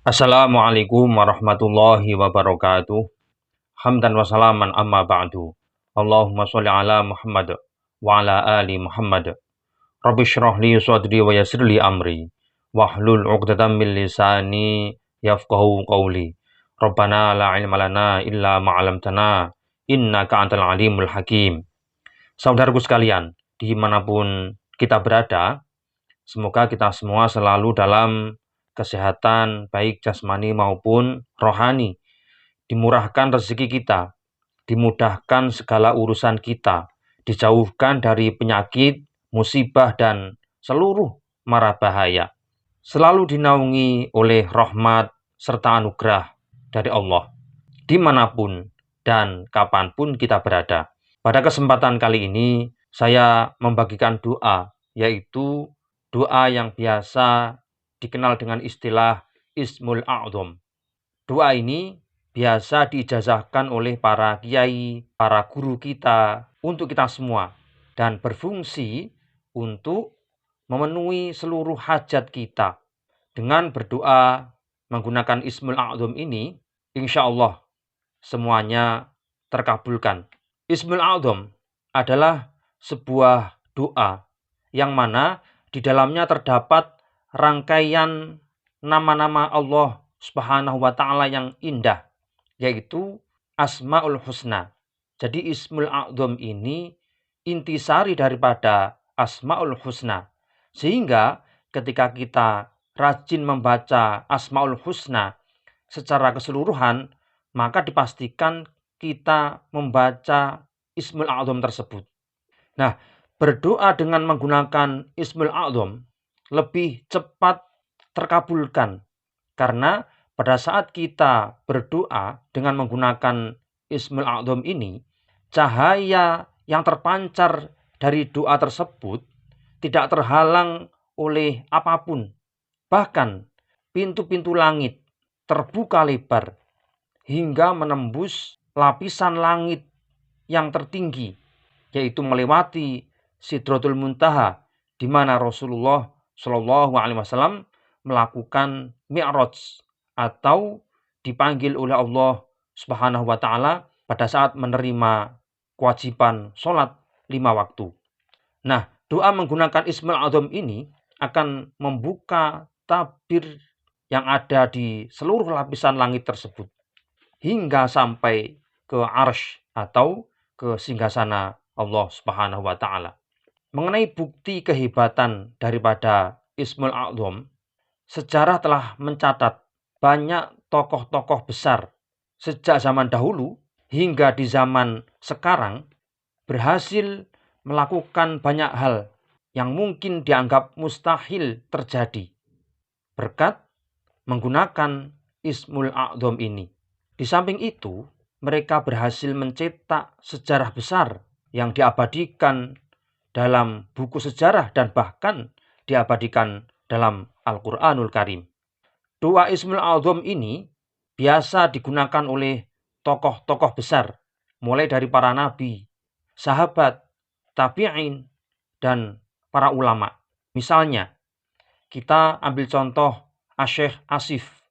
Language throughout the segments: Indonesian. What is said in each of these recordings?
Assalamualaikum warahmatullahi wabarakatuh. Hamdan wa salaman amma ba'du. Allahumma sholli ala Muhammad wa ala ali Muhammad. Rabbi shrah li sadri wa yassir li amri. Wahlul 'uqdatam min lisani yafqahu qawli. Rabbana la ilma lana illa ma 'allamtana innaka antal alimul hakim. Saudaraku sekalian, dimanapun kita berada, semoga kita semua selalu dalam kesehatan baik jasmani maupun rohani, dimurahkan rezeki kita, dimudahkan segala urusan kita, dijauhkan dari penyakit, musibah, dan seluruh mara bahaya. Selalu dinaungi oleh rahmat serta anugerah dari Allah, dimanapun dan kapanpun kita berada. Pada kesempatan kali ini, saya membagikan doa, yaitu doa yang biasa dikenal dengan istilah Ismul A'dham. Doa ini biasa diijazahkan oleh para kiai, para guru kita, untuk kita semua, dan berfungsi untuk memenuhi seluruh hajat kita. Dengan berdoa menggunakan Ismul A'dham ini, insya Allah semuanya terkabulkan. Ismul A'dham adalah sebuah doa yang mana di dalamnya terdapat rangkaian nama-nama Allah Subhanahu wa Ta'ala yang indah, yaitu Asmaul Husna. Jadi Ismul A'dham ini intisari daripada Asmaul Husna, sehingga ketika kita rajin membaca Asmaul Husna secara keseluruhan, maka dipastikan kita membaca Ismul A'dham tersebut. Nah, berdoa dengan menggunakan Ismul A'dham lebih cepat terkabulkan, karena pada saat kita berdoa dengan menggunakan Ismul A'dham ini, cahaya yang terpancar dari doa tersebut tidak terhalang oleh apapun. Bahkan pintu-pintu langit terbuka lebar hingga menembus lapisan langit yang tertinggi, yaitu melewati Sidratul Muntaha, di mana Rasulullah Shallallahu Alaihi Wasallam melakukan Mi'raj atau dipanggil oleh Allah Subhanahu Wa Taala pada saat menerima kewajiban sholat 5 waktu. Nah, doa menggunakan Ismul A'dham ini akan membuka tabir yang ada di seluruh lapisan langit tersebut hingga sampai ke arsy atau ke singgasana Allah Subhanahu wa Ta'ala. Mengenai bukti kehebatan daripada Ismul A'dham, sejarah telah mencatat banyak tokoh-tokoh besar sejak zaman dahulu hingga di zaman sekarang berhasil melakukan banyak hal yang mungkin dianggap mustahil terjadi berkat menggunakan Ismul A'dham ini. Di samping itu, mereka berhasil mencetak sejarah besar yang diabadikan dalam buku sejarah dan bahkan diabadikan dalam Al-Quranul Karim. Doa Ismul A'dham ini biasa digunakan oleh tokoh-tokoh besar, mulai dari para nabi, sahabat, tabi'in, dan para ulama. Misalnya, kita ambil contoh Asy-Syaikh Asif,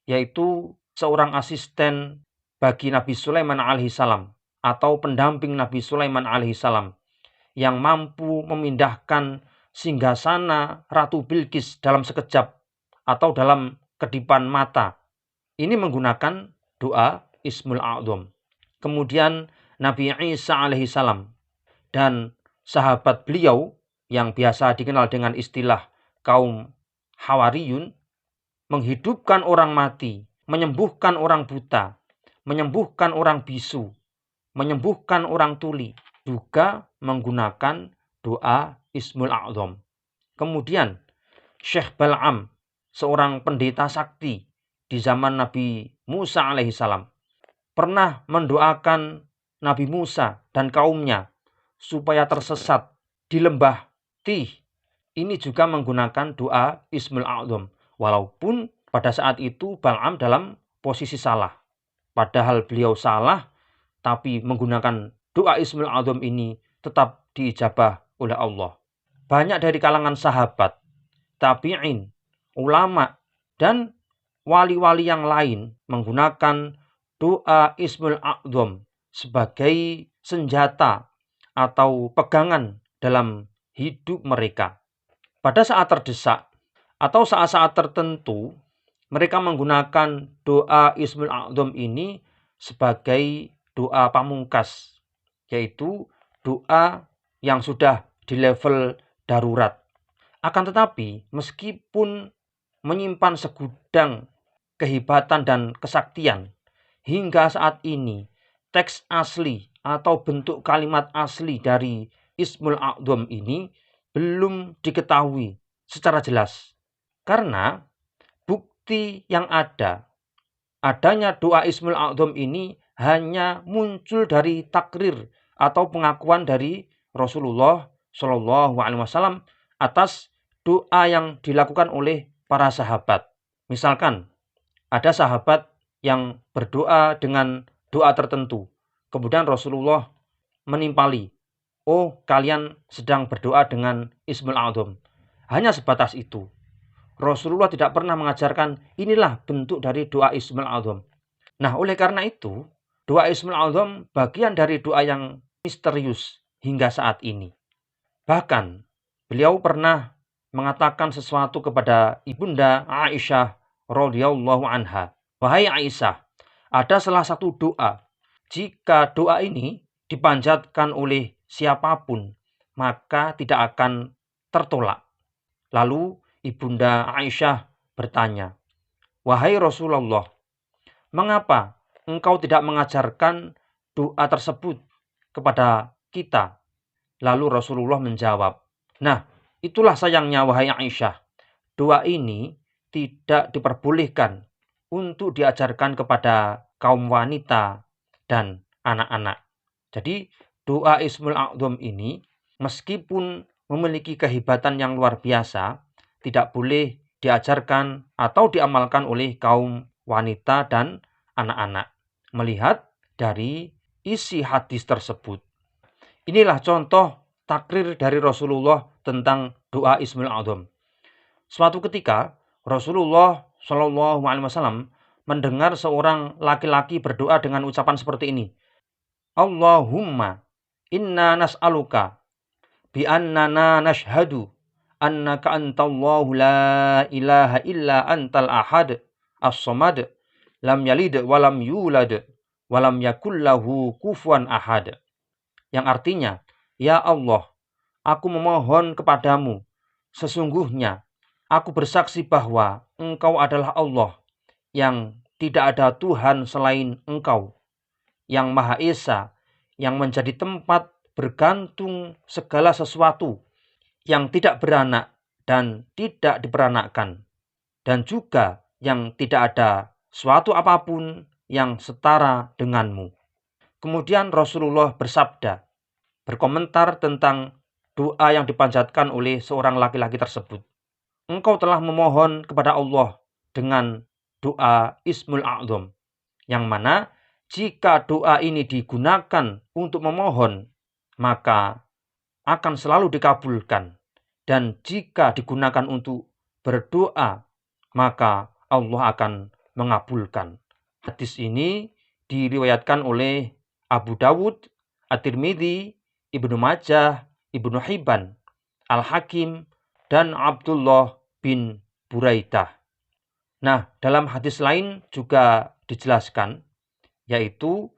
yaitu seorang asisten bagi Nabi Sulaiman alaihissalam atau pendamping Nabi Sulaiman alaihissalam yang mampu memindahkan singgasana Ratu Bilqis dalam sekejap atau dalam kedipan mata. Ini menggunakan doa Ismul A'dham. Kemudian Nabi Isa alaihissalam dan sahabat beliau yang biasa dikenal dengan istilah kaum Hawariyun menghidupkan orang mati, menyembuhkan orang buta, menyembuhkan orang bisu, menyembuhkan orang tuli, juga menggunakan doa Ismul A'dham. Kemudian Syekh Bal'am, seorang pendeta sakti di zaman Nabi Musa alaihissalam, pernah mendoakan Nabi Musa dan kaumnya supaya tersesat di lembah Tih. Ini juga menggunakan doa Ismul A'dham, walaupun pada saat itu Bal'am dalam posisi salah. Padahal beliau salah, tapi menggunakan doa Ismul A'dham ini tetap diijabah oleh Allah. Banyak dari kalangan sahabat, tabi'in, ulama, dan wali-wali yang lain menggunakan doa Ismul A'dham sebagai senjata atau pegangan dalam hidup mereka. Pada saat terdesak atau saat-saat tertentu, mereka menggunakan doa Ismul A'dham ini sebagai doa pamungkas, yaitu doa yang sudah di level darurat. Akan tetapi, meskipun menyimpan segudang kehebatan dan kesaktian, hingga saat ini teks asli atau bentuk kalimat asli dari Ismul A'dham ini belum diketahui secara jelas. Karena bukti yang adanya doa Ismul A'dham ini hanya muncul dari takrir atau pengakuan dari Rasulullah Shallallahu Alaihi Wasallam atas doa yang dilakukan oleh para sahabat. Misalkan ada sahabat yang berdoa dengan doa tertentu, kemudian Rasulullah menimpali, oh kalian sedang berdoa dengan Ismul A'dham. Hanya sebatas itu. Rasulullah tidak pernah mengajarkan inilah bentuk dari doa Ismul A'dham. Nah, oleh karena itu, doa Ismul A'dham bagian dari doa yang misterius hingga saat ini. Bahkan, beliau pernah mengatakan sesuatu kepada Ibunda Aisyah radhiyallahu anha. Wahai Aisyah, ada salah satu doa. Jika doa ini dipanjatkan oleh siapapun, maka tidak akan tertolak. Lalu Ibunda Aisyah bertanya, wahai Rasulullah, mengapa engkau tidak mengajarkan doa tersebut kepada kita? Lalu Rasulullah menjawab, nah, itulah sayangnya wahai Aisyah, doa ini tidak diperbolehkan untuk diajarkan kepada kaum wanita dan anak-anak. Jadi doa Ismul A'dham ini meskipun memiliki kehebatan yang luar biasa, tidak boleh diajarkan atau diamalkan oleh kaum wanita dan anak-anak. Melihat dari isi hadis tersebut. Inilah contoh takrir dari Rasulullah tentang doa Ismul A'dham. Suatu ketika Rasulullah Shallallahu Alaihi Wasallam mendengar seorang laki-laki berdoa dengan ucapan seperti ini. Allahumma inna nas'aluka bi annana nashhadu annaka antallahu la ilaha illa antal ahad as-samad lam yalid walam yulad walam yakul lahu kufuwan ahad. Yang artinya, ya Allah, aku memohon kepadamu, sesungguhnya aku bersaksi bahwa Engkau adalah Allah, yang tidak ada Tuhan selain Engkau, yang Maha Esa, yang menjadi tempat bergantung segala sesuatu, yang tidak beranak dan tidak diperanakkan, dan juga yang tidak ada suatu apapun yang setara denganmu. Kemudian Rasulullah bersabda, berkomentar tentang doa yang dipanjatkan oleh seorang laki-laki tersebut. Engkau telah memohon kepada Allah dengan doa Ismul A'dham, yang mana jika doa ini digunakan untuk memohon, maka akan selalu dikabulkan. Dan jika digunakan untuk berdoa, maka Allah akan mengabulkan. Hadis ini diriwayatkan oleh Abu Dawud, At-Tirmidzi, Ibnu Majah, Ibnu Hibban, Al-Hakim, dan Abdullah bin Buraidah. Nah, dalam hadis lain juga dijelaskan, yaitu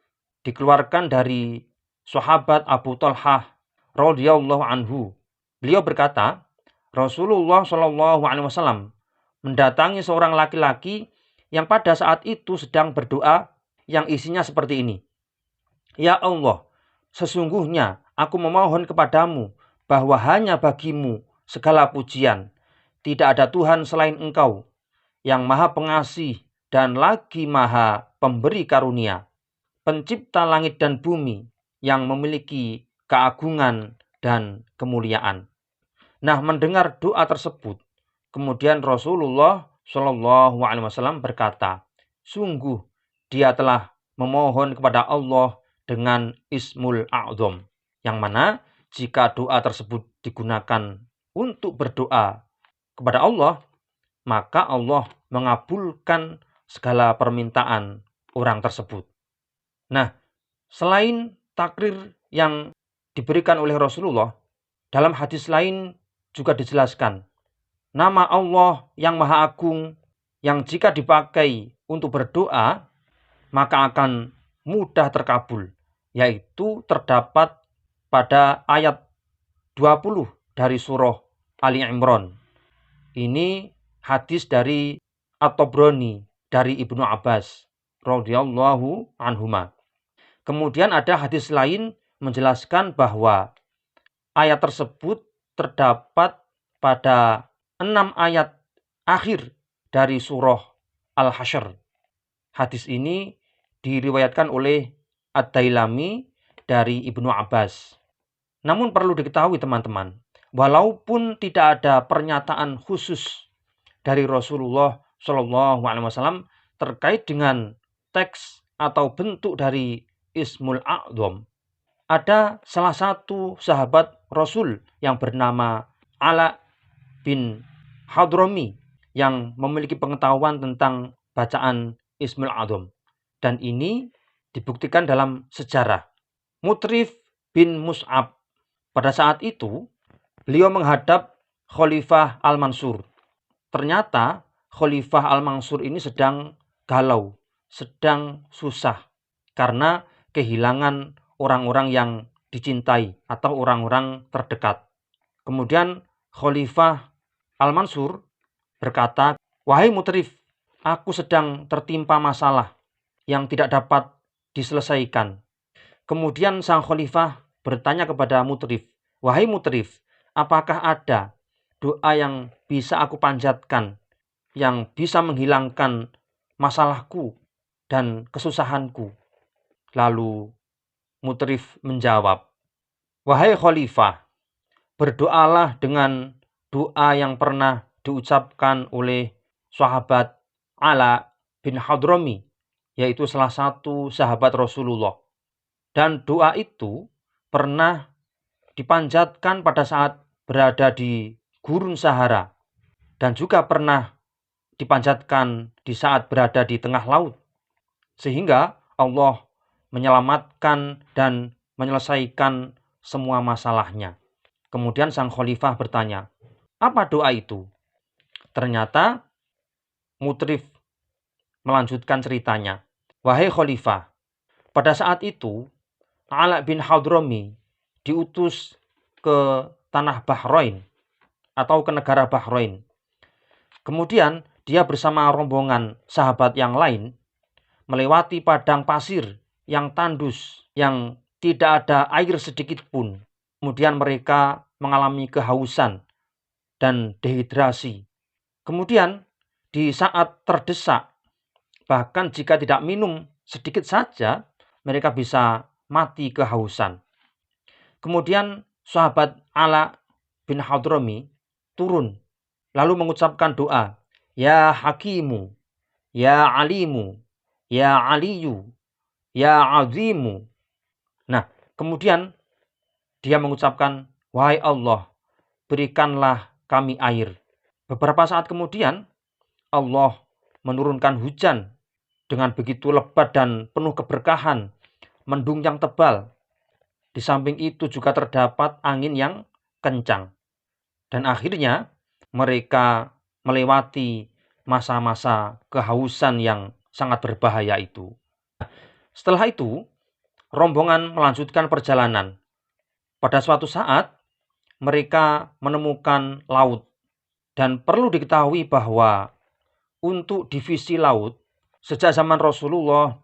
dikeluarkan dari sahabat Abu Talhah radhiyallahu anhu. Beliau berkata, Rasulullah Shallallahu Alaihi Wasallam mendatangi seorang laki-laki yang pada saat itu sedang berdoa yang isinya seperti ini. Ya Allah, sesungguhnya aku memohon kepadamu bahwa hanya bagimu segala pujian. Tidak ada Tuhan selain Engkau, yang maha pengasih dan lagi maha pemberi karunia, pencipta langit dan bumi, yang memiliki keagungan dan kemuliaan. Nah, mendengar doa tersebut, kemudian Rasulullah Shallallahu Alaihi Wasallam berkata, sungguh dia telah memohon kepada Allah dengan Ismul A'dham, yang mana jika doa tersebut digunakan untuk berdoa kepada Allah, maka Allah mengabulkan segala permintaan orang tersebut. Nah, selain takrir yang diberikan oleh Rasulullah, dalam hadis lain juga dijelaskan, nama Allah yang Maha Agung yang jika dipakai untuk berdoa, maka akan mudah terkabul, yaitu terdapat pada ayat 20 dari surah Ali Imran. Ini hadis dari At-Tabrani dari Ibnu Abbas radhiyallahu anhuma. Kemudian ada hadis lain menjelaskan bahwa ayat tersebut terdapat pada 6 ayat akhir dari surah Al-Hasyr. Hadis ini diriwayatkan oleh Ad-Dailami dari Ibnu Abbas. Namun perlu diketahui teman-teman, walaupun tidak ada pernyataan khusus dari Rasulullah SAW terkait dengan teks atau bentuk dari Ismul A'dham, ada salah satu sahabat Rasul yang bernama Ala bin Hadrami yang memiliki pengetahuan tentang bacaan Ismul A'dham. Dan ini dibuktikan dalam sejarah. Mutrif bin Mus'ab, pada saat itu beliau menghadap Khalifah Al-Mansur. Ternyata Khalifah Al-Mansur ini sedang galau, sedang susah karena kehilangan orang-orang yang dicintai atau orang-orang terdekat. Kemudian Khalifah Al-Mansur berkata, "Wahai Mutrif, aku sedang tertimpa masalah yang tidak dapat diselesaikan." Kemudian sang Khalifah bertanya kepada Mutrif, "Wahai Mutrif, apakah ada doa yang bisa aku panjatkan yang bisa menghilangkan masalahku dan kesusahanku?" Lalu Mutrif menjawab, "Wahai Khalifah, berdoalah dengan doa yang pernah diucapkan oleh sahabat Ala bin Hadrami, yaitu salah satu sahabat Rasulullah. Dan doa itu pernah dipanjatkan pada saat berada di gurun Sahara dan juga pernah dipanjatkan di saat berada di tengah laut. Sehingga Allah menyelamatkan dan menyelesaikan semua masalahnya." Kemudian sang khalifah bertanya, "Apa doa itu?" Ternyata Mutrif melanjutkan ceritanya, "Wahai khalifah, pada saat itu Ala bin Hadrami diutus ke tanah Bahrain atau ke negara Bahrain. Kemudian dia bersama rombongan sahabat yang lain melewati padang pasir yang tandus, yang tidak ada air sedikit pun. Kemudian mereka mengalami kehausan dan dehidrasi. Kemudian di saat terdesak, bahkan jika tidak minum sedikit saja, mereka bisa mati kehausan. Kemudian sahabat Ala bin Hadrami turun, lalu mengucapkan doa, "Ya Hakimu, Ya Alimu, Ya Aliyu, Ya Azimu." Nah, kemudian dia mengucapkan, "Wahai Allah, berikanlah kami air." Beberapa saat kemudian, Allah menurunkan hujan dengan begitu lebat dan penuh keberkahan, mendung yang tebal. Di samping itu juga terdapat angin yang kencang. Dan akhirnya mereka melewati masa-masa kehausan yang sangat berbahaya itu. Setelah itu, rombongan melanjutkan perjalanan. Pada suatu saat, mereka menemukan laut. Dan perlu diketahui bahwa untuk divisi laut, sejak zaman Rasulullah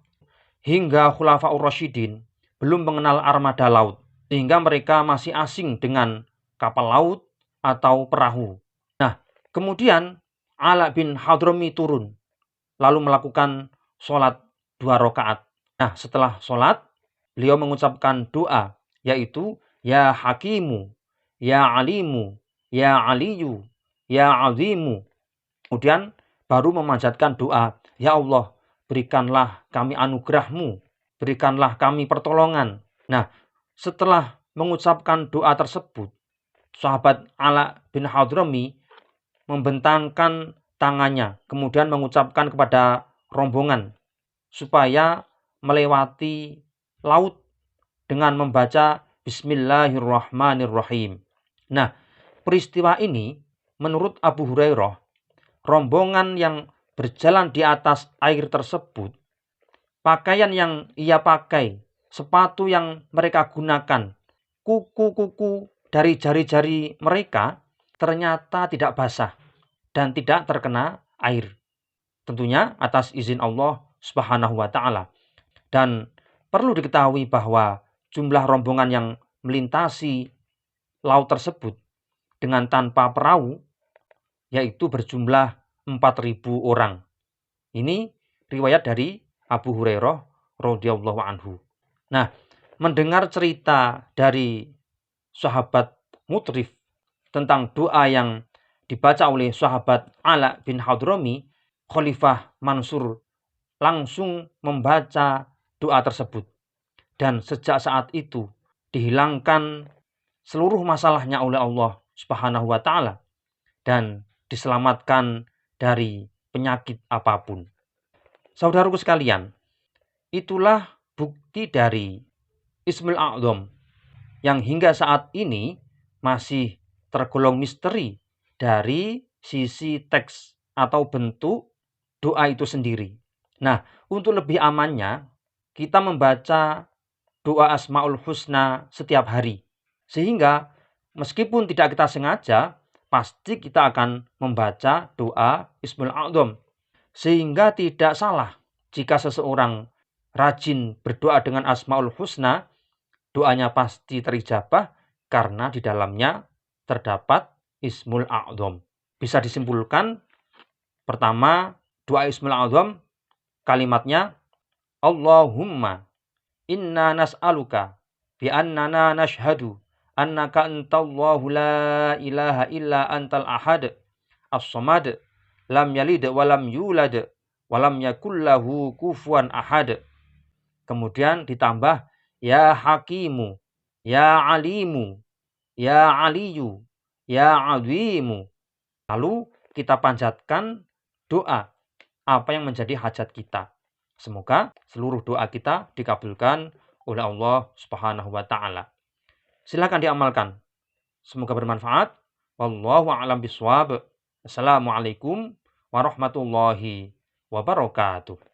hingga Khulafaur Rasyidin belum mengenal armada laut, sehingga mereka masih asing dengan kapal laut atau perahu. Nah, kemudian Ala bin Hadrami turun, lalu melakukan sholat 2 rakaat. Nah, setelah sholat, beliau mengucapkan doa, yaitu Ya Hakimu, Ya Alimu, Ya Aliyu, Ya Azimu. Kemudian baru memanjatkan doa, "Ya Allah, berikanlah kami anugerah-Mu, berikanlah kami pertolongan." Nah, setelah mengucapkan doa tersebut, sahabat Ala bin Hadrami membentangkan tangannya, kemudian mengucapkan kepada rombongan supaya melewati laut dengan membaca Bismillahirrahmanirrahim. Nah, peristiwa ini menurut Abu Hurairah, rombongan yang berjalan di atas air tersebut, pakaian yang ia pakai, sepatu yang mereka gunakan, kuku-kuku dari jari-jari mereka ternyata tidak basah dan tidak terkena air. Tentunya atas izin Allah Subhanahu wa taala. Dan perlu diketahui bahwa jumlah rombongan yang melintasi laut tersebut dengan tanpa perahu yaitu berjumlah 4.000 orang. Ini riwayat dari Abu Hurairah radhiyallahu anhu. Nah, mendengar cerita dari sahabat Mutrif tentang doa yang dibaca oleh sahabat Ala bin Hadrami, Khalifah Mansur langsung membaca doa tersebut. Dan sejak saat itu dihilangkan seluruh masalahnya oleh Allah Subhanahu wa taala dan diselamatkan dari penyakit apapun. Saudaraku sekalian, itulah bukti dari Ismul A'zam yang hingga saat ini masih tergolong misteri dari sisi teks atau bentuk doa itu sendiri. Nah, untuk lebih amannya, kita membaca doa Asmaul Husna setiap hari. Sehingga meskipun tidak kita sengaja, pasti kita akan membaca doa Ismul A'zam. Sehingga tidak salah jika seseorang rajin berdoa dengan Asmaul Husna, doanya pasti terijabah karena di dalamnya terdapat Ismul A'zam. Bisa disimpulkan, pertama, doa Ismul A'zam kalimatnya Allahumma inna nas'aluka bi annana nashhadu annaka antallahu la ilaha illa antal ahad as-samad lam yalid wa lam yulad wa lam yakul lahu kufuwan ahad. Kemudian ditambah ya hakimu, ya alimu, ya aliyu, ya azimu. Lalu kita panjatkan doa apa yang menjadi hajat kita. Semoga seluruh doa kita dikabulkan oleh Allah Subhanahu wa taala. Silakan diamalkan. Semoga bermanfaat. Wallahu a'lam bishawab. Assalamualaikum warahmatullahi wabarakatuh.